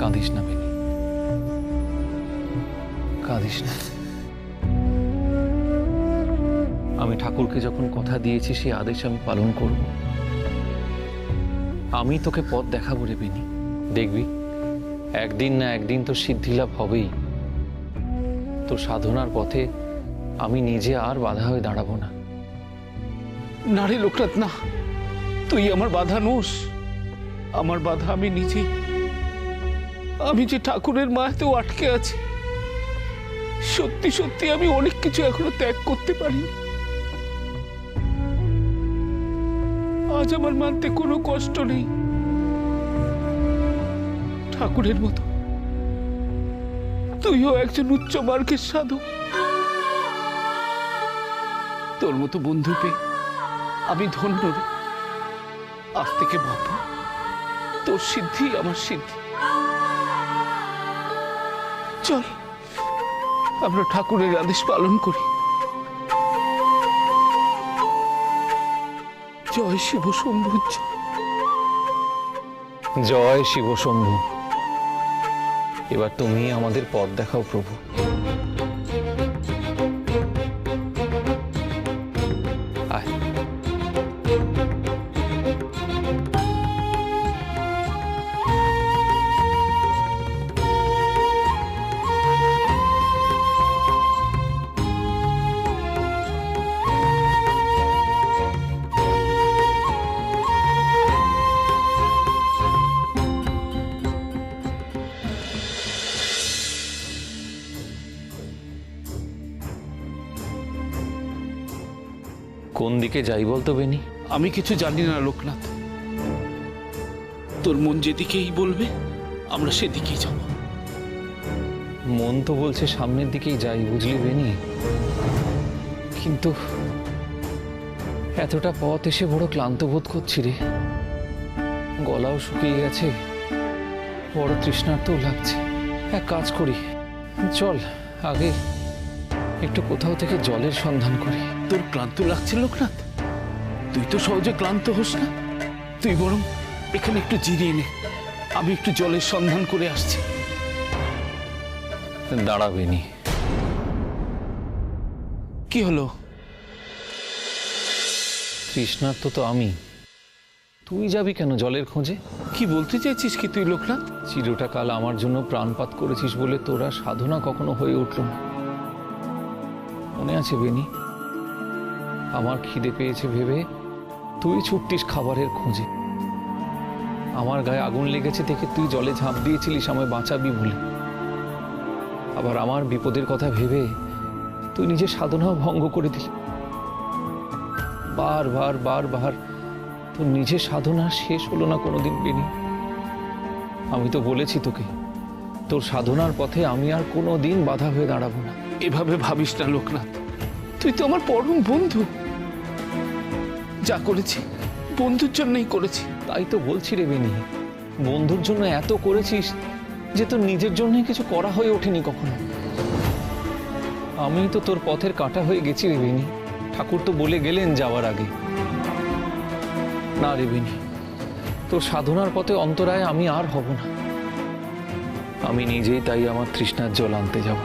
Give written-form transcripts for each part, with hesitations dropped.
কাঁদিস না বেনি, কাঁদিস না। আমি ঠাকুরকে যখন কথা দিয়েছি সেই আদেশ আমি পালন করব। আমি তোকে পথ দেখাবো রে বেনি, দেখবি একদিন না একদিন তো সিদ্ধি লাভ হবেই। তোর সাধনার পথে আমি নিজে আর বাধা হয়ে দাঁড়াবো না। না রে লোকনাথ, না, তুই আমার বাধা নোস। আমার বাধা আমি নিজেই। আমি যে ঠাকুরের মায়াতেও আটকে আছি। সত্যি সত্যি আমি অনেক কিছু এখনো ত্যাগ করতে পারিনি। আজ আমার মানতে কোনো কষ্ট নেই। ঠাকুরের মতো তুইও একজন উচ্চ মার্গের সাধক। তোর মতো বন্ধু পেয়ে আমি ধন্য রে। আজ থেকে ভাববো তোর সিদ্ধি আমার সিদ্ধি। চল আমরা ঠাকুরের আদেশ পালন করি। জয় শিব শম্ভু। জয় শিব শম্ভু। এবার তুমি আমাদের পথ দেখাও প্রভু। আয়। কোন দিকে যাই বলতো বেনি? আমি কিছু জানি না লোকনাথ। তোর মন যেদিকেই বলবে আমরা সেদিকেই যাব। মন তো বলছে সামনের দিকেই যাই, বুঝলি বেনি? কিন্তু এতটা পথ এসে বড় ক্লান্ত বোধ করছি রে। গলাও শুকিয়ে গেছে, বড় তৃষ্ণার্তও লাগছে। এক কাজ করি, চল আগে একটু কোথাও থেকে জলের সন্ধান করি। তোর ক্লান্ত লাগছে লোকনাথ? তুই তো সহজে ক্লান্ত হোস না। তুই বরং এখানে একটু জিরিয়ে নে, আমি একটু জলের সন্ধান করে আসছি। দাঁড়াবেনি। কি হলো? তৃষ্ণার্ত তো আমি, তুই যাবি কেন জলের খোঁজে? কি বলতে চাইছিস কি তুই লোকনাথ? চিরটা কাল আমার জন্য প্রাণপাত করেছিস বলে তোরা সাধনা কখনো হয়ে উঠল না। মনে আছে বেনি? আমার খিদে পেয়েছে ভেবে তুই ছুটতিস খাবারের খোঁজে। আমার গায়ে আগুন লেগেছে দেখে তুই জলে ঝাঁপ দিয়েছিলিস আমায় বাঁচাবি বলে। আবার আমার বিপদের কথা ভেবে তুই নিজের সাধনাও ভঙ্গ করে দিলি। বারবার বারবার তোর নিজের সাধনা শেষ হলো না কোনোদিন বেনি। আমি তো বলেছি তোকে, তোর সাধনার পথে আমি আর কোনোদিন বাধা হয়ে দাঁড়াবো না। এভাবে ভাবিস না লোকনাথ, তুই তো আমার পরম বন্ধু। যা করেছি বন্ধুর জন্যই করেছি। তাই তো বলছি রে বেনি, বন্ধুর জন্য এত করেছিস যে তোর নিজের জন্যই কিছু করা হয়ে ওঠেনি কখনো। আমি তো তোর পথের কাঁটা হয়ে গেছি রে বেনি। ঠাকুর তো বলে গেলেন যাওয়ার আগে। না রে বেনি, তোর সাধনার পথে অন্তরায় আমি আর হব না। আমি নিজেই তাই আমার তৃষ্ণার জল আনতে যাব।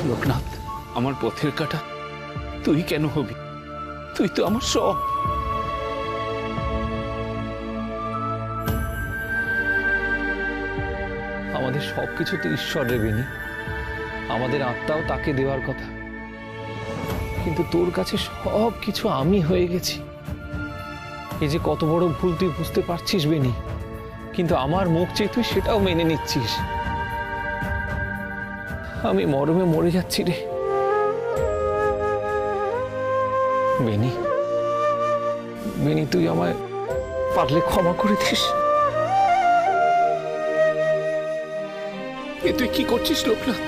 লোকনাথ, আমার পথের কাঁটা তুই কেন হবি? তুই তো আমার সব। আমাদের সবকিছু তো ঈশ্বর রে বেনি, আমাদের আত্মাও তাকে দেওয়ার কথা। কিন্তু তোর কাছে সব কিছু আমি হয়ে গেছি। এই যে কত বড় ভুল তুই বুঝতে পারছিস বেনি, কিন্তু আমার মুখ চেয়ে তুই সেটাও মেনে নিচ্ছিস। আমি মরমে মরে যাচ্ছি রে বেনি। বেনি, তুই আমায় পারলে ক্ষমা করে দিস। এ তুই কি করছিস লোকনাথ?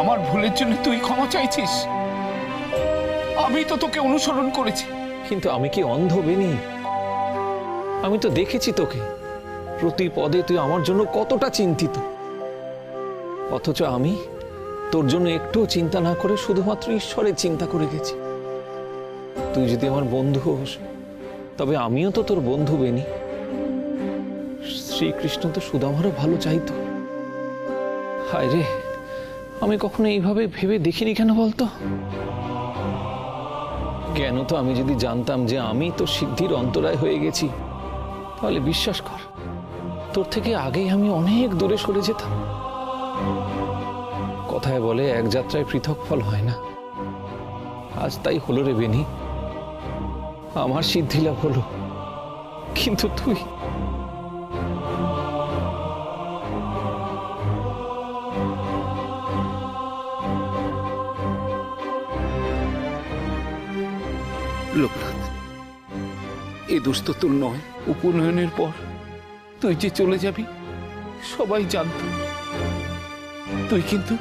আমার ভুলের জন্য তুই ক্ষমা চাইছিস? আমি তো তোকে অনুসরণ করেছি। কিন্তু আমি কি অন্ধ বেনি? আমি তো দেখেছি তোকে, প্রতি পদে তুই আমার জন্য কতটা চিন্তিত। অথচ আমি তোর জন্য একটুও চিন্তা না করে শুধুমাত্র ঈশ্বরের চিন্তা করে গেছি। তুই যদি আমার বন্ধু হোস তবে আমিও তো তোর বন্ধু বেনি। শ্রীকৃষ্ণ তো সুদামারও ভালো চাইতো। হায় রে, আমি কখনো এইভাবে ভেবে দেখিনি কেন বলতো? কেন তো আমি যদি জানতাম যে আমি তোর সিদ্ধির অন্তরায় হয়ে গেছি, তাহলে বিশ্বাস কর, তোর থেকে আগেই আমি অনেক দূরে সরে যেতাম। কথায় বলে এক যাত্রায় পৃথক ফল হয় না। আজ তাই হলো রে বেনি, আমার সিদ্ধি লাভ হলো, কিন্তু তুই লোকনাথ, এ দোষ তো তোর নয়। উপনয়নের পর তুই যে চলে যাবি সবাই জানত। তুই কিন্তু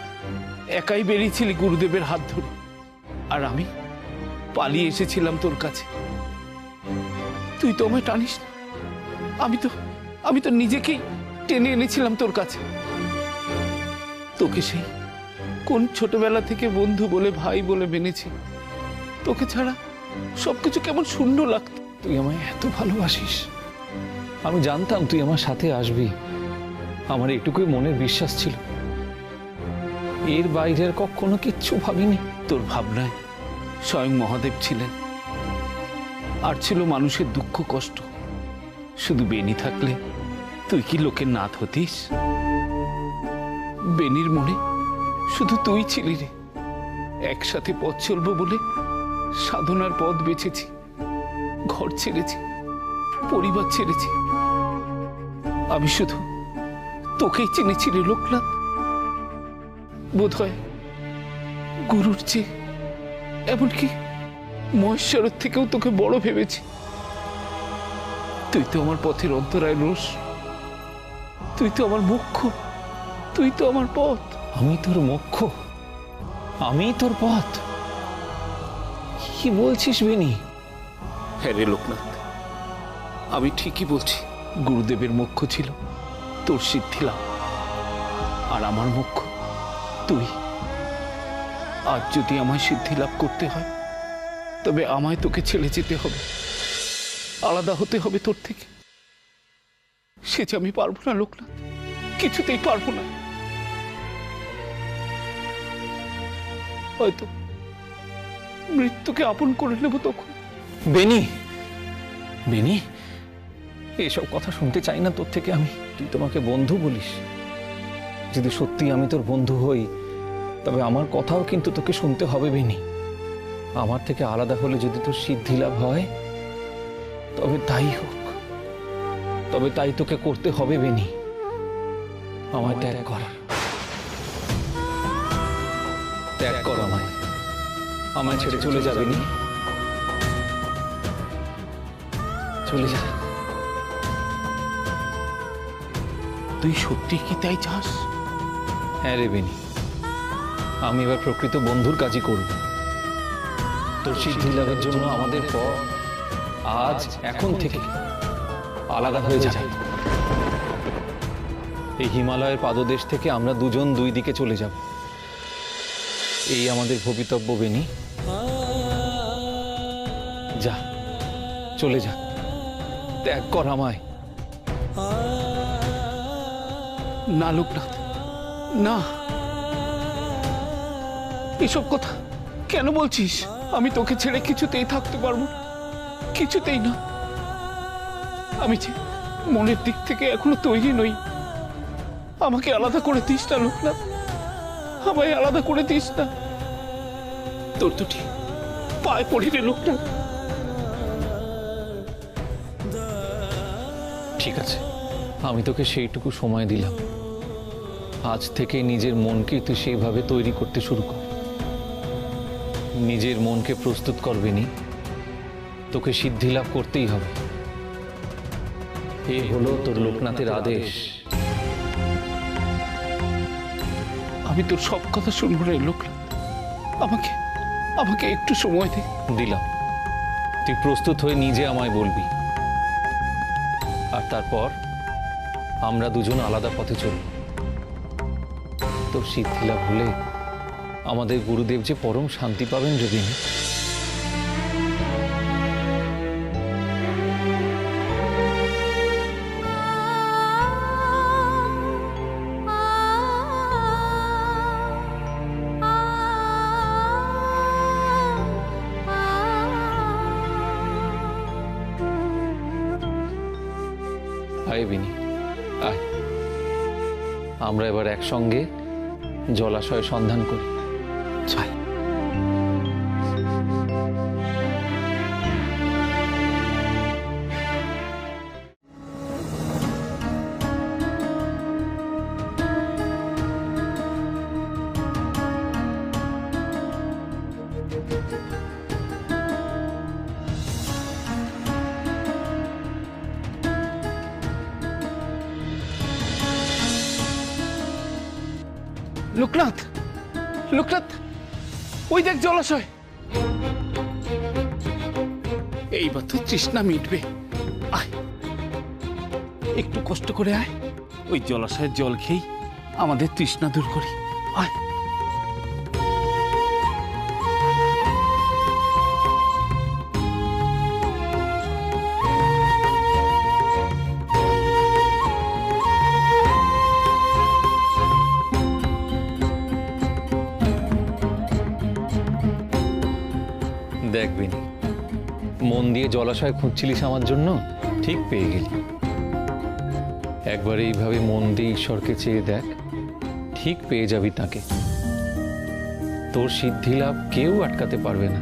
একাই বেরিয়েছিলি গুরুদেবের হাত ধরে, আর আমি পালিয়ে এসেছিলাম তোর কাছে। তুই তো আমায় টানিস না, আমি তো নিজেকেই টেনে এনেছিলাম তোর কাছে। তোকে সেই কোন ছোটবেলা থেকে বন্ধু বলে, ভাই বলে মেনেছি। তোকে ছাড়া সবকিছু কেমন শূন্য লাগতো। তুই আমায় এত ভালোবাসিস, আমি জানতাম তুই আমার সাথে আসবি। আমার এটুকুই মনের বিশ্বাস ছিল, এর বাইরের কখনো কিচ্ছু ভাবিনি। তোর ভাবনায় স্বয়ং মহাদেব ছিলেন, আর ছিল মানুষের দুঃখ কষ্ট। শুধু বেনি থাকলে তুই কি লোকের নাথ হতিস? বেনির মনে শুধু তুই ছিলি রে। একসাথে পথ চলবো বলে সাধনার পথ বেছেছি, ঘর ছেড়েছি, পরিবার ছেড়েছি। আমি শুধু তোকেই চিনেছি রে লোকনাথ। বোধ হয় গুরুর চেয়ে, এমনকি মহেশ্বরের থেকেও তোকে বড় ভেবেছি। তুই তো আমার পথের অন্তরায় রোষ, তুই তো আমার মোক্ষ, তুই তো আমার পথ। আমি তোর মোক্ষ, আমি তোর পথ? কি বলছিস বেনি? হ্যাঁ রে লোকনাথ, আমি ঠিকই বলছি। গুরুদেবের মোক্ষ ছিল তোর সিদ্ধি লাভ, আর আমার মোক্ষ তুই। আজ যদি আমায় সিদ্ধি লাভ করতে হয়, তবে আমায় তোকে ছেড়ে যেতে হবে, আলাদা হতে হবে তোর থেকে। সে যে আমি পারবো না লোকনাথ, কিছুতেই পারবো না। হয়তো মৃত্যুকে আপন করে নেব তখন। বেনি, বেনি, এসব কথা শুনতে চাই না তোর থেকে আমি। তুই তোমাকে বন্ধু বলিস, যদি সত্যি আমি তোর বন্ধু হই, তবে আমার কথাও কিন্তু তোকে শুনতে হবে বেনি। আমার থেকে আলাদা হলে যদি তোর সিদ্ধি লাভ হয়, তবে তাই হোক, তবে তাই তোকে করতে হবে বেনি। আমায় ত্যাগ কর, ত্যাগ কর আমায়, আমায় ছেড়ে চলে যাবে নি, চলে যা। তুই সত্যি কি তাই চাস? হ্যাঁ রে বেনি, আমি এবার প্রকৃত বন্ধুর কাজই করব। তোর সিদ্ধি লাভের জন্য আমাদের পথ আজ এখন থেকে আলাদা হয়ে যাবে। এই হিমালয়ের পাদদেশ থেকে আমরা দুজন দুই দিকে চলে যাব, এই আমাদের ভবিতব্য বেনি। যা, চলে যা, ত্যাগ কর আমায়। না লোকনাথ, না, এসব কথা কেন বলছিস? আমি তোকে ছেড়ে কিছুতেই থাকতে পারবো না, কিছুতেই না। আমি যে মনের দিক থেকে এখনো তৈরি নই। আমাকে আলাদা করে দিস না লোকনাথ, আমায় আলাদা করে দিস না। তোর দুটি পায়ে পড়ি রে লোকনাথ। ঠিক আছে, আমি তোকে সেইটুকু সময় দিলাম। আজ থেকে নিজের মনকে তুই সেইভাবে তৈরি করতে শুরু কর। নিজের মনকে প্রস্তুত করবে নি, তোকে সিদ্ধি লাভ করতেই হবে। এ হলো তোর লোকনাথের আদেশ। আমি তোর সব কথা শুনবো রে লোকনাথ, আমাকে আমাকে একটু সময় দে। দিলাম, তুই প্রস্তুত হয়ে নিজে আমায় বলবি, আর তারপর আমরা দুজন আলাদা পথে চলব। তোর সিদ্ধি লাভ হলে আমাদের গুরুদেব যে পরম শান্তি পাবেন রবিন। আয় বিনি, আয়। আমরা এবার একসঙ্গে জলাশয় সন্ধান করি। চল। লোকনাথ, লোকনাথ, ওই দেখ জলাশয়। এইবার তো তৃষ্ণা মিটবে। আয়, একটু কষ্ট করে আয়, ওই জলাশয়ের জল খেয়েই আমাদের তৃষ্ণা দূর করি। আয়। দেখ বিনি, মন দিয়ে জলাশয় খুঁজছিলিস আমার জন্য, ঠিক পেয়ে গেলি। একবার এইভাবে মন দিয়ে ঈশ্বরকে চেয়ে দেখ, ঠিক পেয়ে যাবি তাকে। তোর সিদ্ধি লাভ কেউ আটকাতে পারবে না।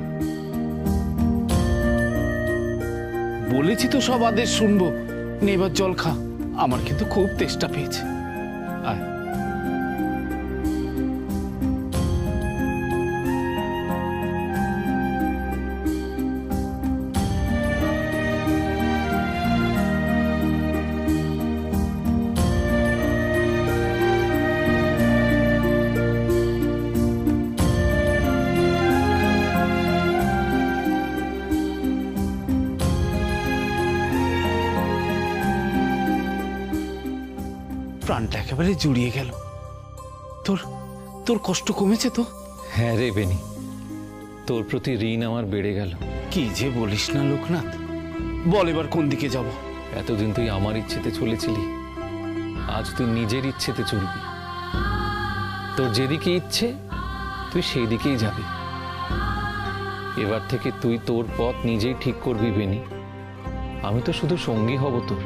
বলেছি তো সব আদেশ শুনবো। নে এবার জল খা, আমার কিন্তু খুব তেষ্টা পেয়েছে। আয়। প্রাণটা একেবারে জুড়িয়ে গেল। তোর তোর কষ্ট কমেছে তো? হ্যাঁ রে বেনি, তোর প্রতি ঋণ আমার বেড়ে গেল। কি যে বলিস না লোকনাথ, বল এবার কোন দিকে যাব? এতদিন তুই আমার ইচ্ছেতে চলেছিলি, আজ তুই নিজের ইচ্ছেতে চলবি। তোর যেদিকে ইচ্ছে তুই সেই দিকেই যাবি। এবার থেকে তুই তোর পথ নিজেই ঠিক করবি বেনি, আমি তো শুধু সঙ্গী হব তোর।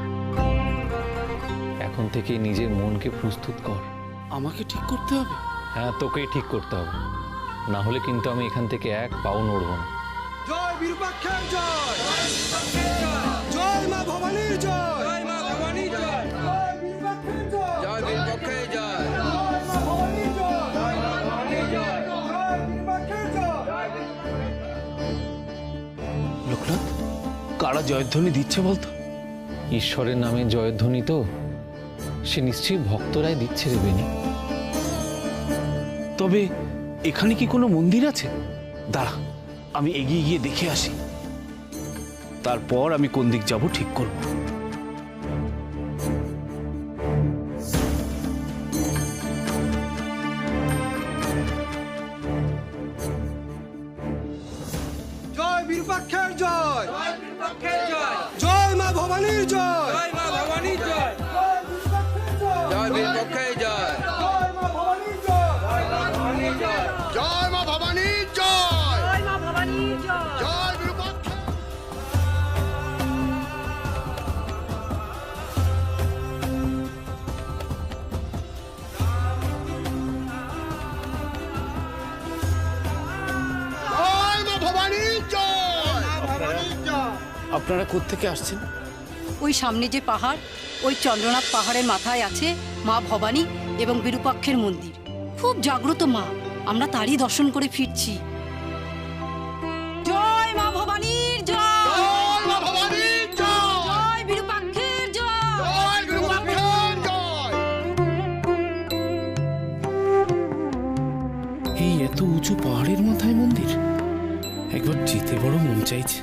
এখন থেকে নিজের মনকে প্রস্তুত কর। আমাকে ঠিক করতে হবে? হ্যাঁ, তোকেই ঠিক করতে হবে, না হলে কিন্তু আমি এখান থেকে এক পাও নড়ব না। জয় বিরূপাক্ষের জয়, জয় মা ভবানীর জয়, জয় মা ভবানীর জয়, জয় বিরূপাক্ষের জয়, জয় বিরূপাক্ষের জয়, জয় মা ভবানীর জয়, জয় মা ভবানীর জয়, জয় বিরূপাক্ষের জয়। লোকনাথ, কারা জয়ধ্বনি দিচ্ছে বলতো? ঈশ্বরের নামে জয়ধ্বনি তো সে নিশ্চয়ই ভক্তরাই দিচ্ছে রে বেনি। তবে এখানে কি কোনো মন্দির আছে? দাঁড়া, আমি এগিয়ে গিয়ে দেখে আসি, তারপর আমি কোন দিক যাব ঠিক করব। জয় বিরূপাক্ষের জয়, জয় বিরূপাক্ষের জয়, জয় মা ভবানীর জয়, জয় মা ভবানীর জয়, জয় বিরূপাক্ষের জয়, জয় মা ভবানীর জয়, জয় মা ভবানীর জয়, জয় মা ভবানীর জয়, জয় মা ভবানীর জয়, জয় বিরূপাক্ষের। জয় মা ভবানীর জয়, ভবানীর জয়। আপনারা কোত্থেকে আসছেন? ওই সামনে যে পাহাড়, ওই চন্দ্রনাথ পাহাড়ের মাথায় আছে মা ভবানী এবং বিরূপাক্ষের মন্দির। খুব জাগ্রত মা, আমরা তারই দর্শন করে ফিরছি। জয় মা ভবানীর জয়, জয় মা ভবানীর জয়, জয় বিরূপাক্ষের জয়, জয় বিরূপাক্ষের জয়। এই এত উঁচু পাহাড়ের মাথায় মন্দির, একবার যেতে বড় মন চাইছে।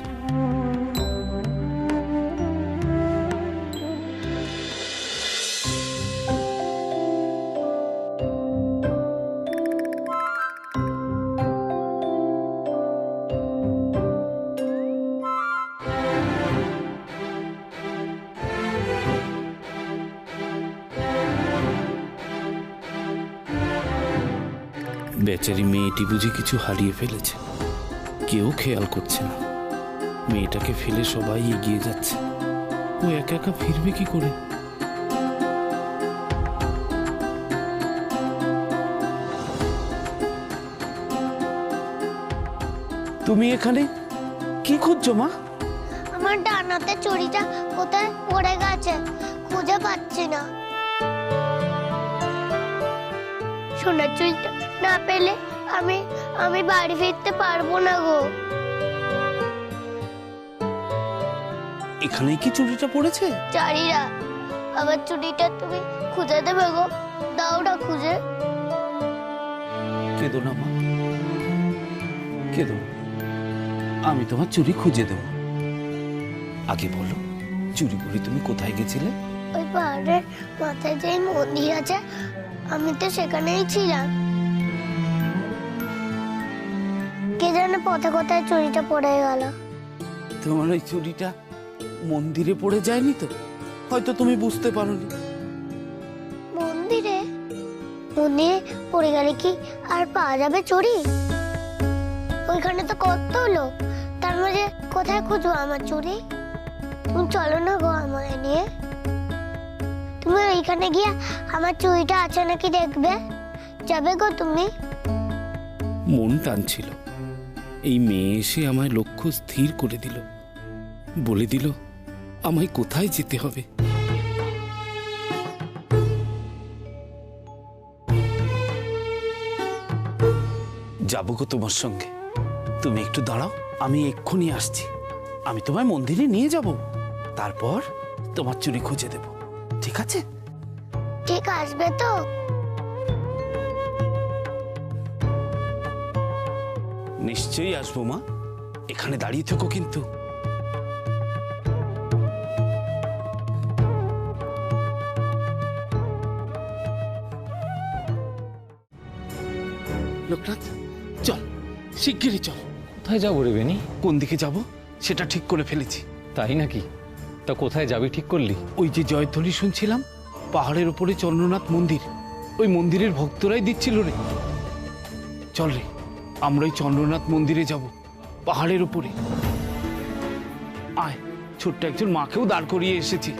বেচারি মেয়েটি বুঝি কিছু হারিয়ে ফেলেছে, কেউ খেয়াল করছে না। মেয়েটাকে ফেলে সবাই এগিয়ে যাচ্ছে, ও একা একা ফিরবে কি করে? তুমি এখানে কি খুঁজছো মা? আমার ডান হাতের চুড়িটা কোথায় পড়ে গেছে, খুঁজে পাচ্ছি না। সোনার চুড়িটা না পেলে আমি আমি বাড়ি ফিরতে পারবো না গো। এখানেই কি চুড়িটা পড়েছে? চারিরা আমার চুড়িটা তুমি খুঁজে দেবে গো, দাও না খুঁজে। কেঁদো না মা, কেঁদো না। আমি তোমার চুড়ি খুঁজে দেবো। আগে বলো, চুরি পরে তুমি কোথায় গেছিলে? ওই পাহাড়ের মাথায় যে মন্দির আছে, আমি তো সেখানেই ছিলাম। কে জানে পথে কোথায় চুড়িটা পড়ে গেল। তোমার ওই চুড়িটা মন্দিরে পড়ে যায়নি তো? হয়তো তুমি বুঝতে পারোনি। মন্দিরে? মন্দিরে পড়ে গেলে কি আর পাওয়া যাবে চুড়ি? ওইখানে তো কত লোক, তার মাঝে কোথায় খুঁজবো আমার চুড়ি? তুমি চলো না গো আমায় নিয়ে। তুমি ওইখানে গিয়ে আমার চুড়িটা আছে নাকি দেখবে, যাবে গো তুমি? মন টানছিল, এই মেয়ে এসে আমায় লক্ষ্য স্থির করে দিল, বলে দিল আমায় কোথায় যেতে হবে। যাবো গো তোমার সঙ্গে। তুমি একটু দাঁড়াও, আমি এক্ষুনি আসছি। আমি তোমায় মন্দিরে নিয়ে যাব, তারপর তোমার চুরি খুঁজে দেব, ঠিক আছে? ঠিক আসবে তো? নিশ্চয়ই আসবো মা, এখানে দাঁড়িয়ে থেকো কিন্তু। লোকনাথ, চল, শিগগিরই চল। কোথায় যাবো রে বেনি? কোন দিকে যাব সেটা ঠিক করে ফেলেছি। তাই নাকি? তা কোথায় যাবি ঠিক করলি? ওই যে জয়ধ্বনি শুনছিলাম, পাহাড়ের উপরে চন্দ্রনাথ মন্দির, ওই মন্দিরের ভক্তরাই দিচ্ছিল রে। চল রে, আমরা ওই চন্দ্রনাথ মন্দিরে যাব, পাহাড়ের উপরে। আয়, ছোট্ট একজন মাকেও দাঁড় করিয়ে এসেছি,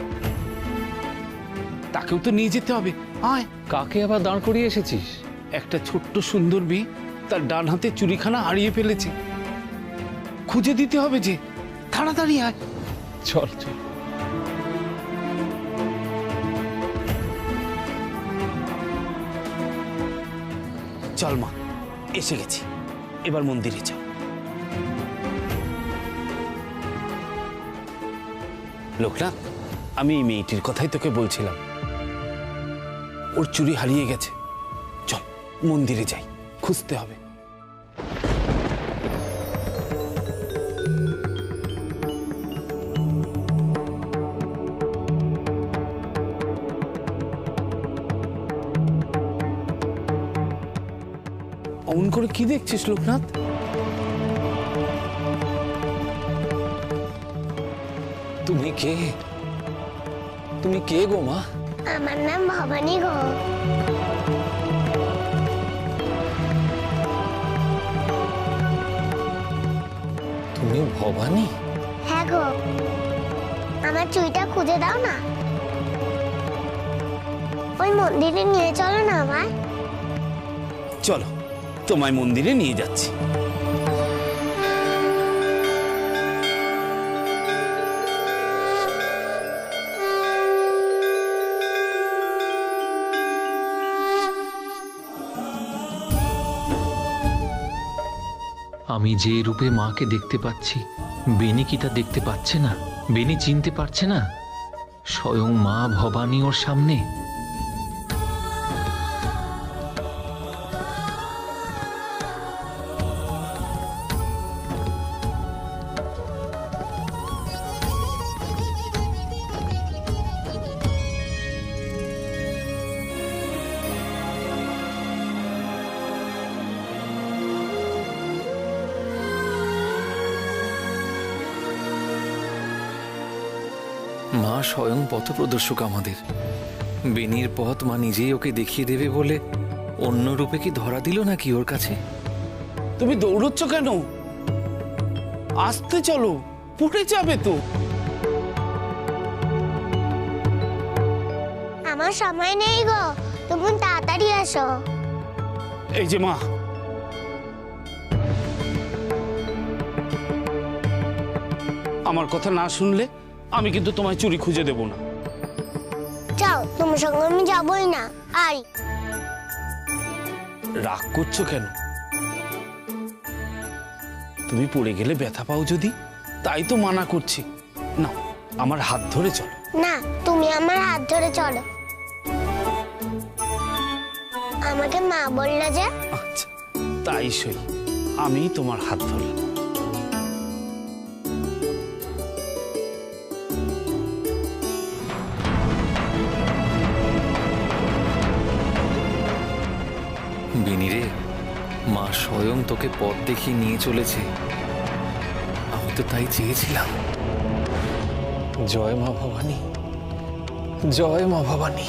তাকেও তো নিয়ে যেতে হবে। আয়। কাকে আবার দাঁড় করিয়ে এসেছিস? একটা ছোট্ট সুন্দর মেয়ে তার ডান হাতে চুরিখানা হারিয়ে ফেলেছে, খুঁজে দিতে হবে যে। তাড়াতাড়ি আয়। চল চল। চল মা, এসে গেছি, এবার মন্দিরে চল। লোকনাথ, আমি এই মেয়েটির কথাই তোকে বলছিলাম, ওর চুরি হারিয়ে গেছে। চল মন্দিরে যাই, খুঁজতে হবে। অমন করে কি দেখছিস লোকনাথ? তুমি কে? তুমি কে গো মা? আমার নাম ভবানী গো। তুমি ভবানী? হ্যাঁ গো, আমার চুড়িটা খুঁজে দাও না। ওই মন্দিরে নিয়ে চলো না আমায়। চলো, তোমায় মন্দিরে নিয়ে যাচ্ছি। আমি যে রূপে মাকে দেখতে পাচ্ছি, বেনি কি তা দেখতে পাচ্ছে না? বেনি চিনতে পারছে না স্বয়ং মা ভবানী ওর সামনে? মা স্বয়ং পথপ্রদর্শক আমাদের। বেনির পথ মা নিজেই ওকে দেখিয়ে দেবে বলে অন্য রূপে কি ধরা দিল নাকি ওর কাছে? তুমি দৌড়চ্ছ কেন? আসতে চলো, পড়ে যাবে তো। আমার সময় নেই গো, তুমি তাড়াতাড়ি আসো। এই যে মা, আমার কথা না শুনলে আমি কিন্তু তোমায় চুরি খুঁজে দেব না। যাও, তোমার সঙ্গে আমি যাবই না। আর রাগ করছো কেন? তুমি পড়ে গেলে ব্যথা পাও যদি, তাই তো মানা করছি। না, আমার হাত ধরে চলো। না, তুমি আমার হাত ধরে চলো। আমাকে মা বললো যে। আচ্ছা, তাই সই, আমি তোমার হাত ধরলাম। বিনি রে, মা স্বয়ং তোকে পথ দেখিয়ে নিয়ে চলেছে। আমি তো তাই চেয়েছিলাম। জয় মা ভবানী, জয় মা ভবানী।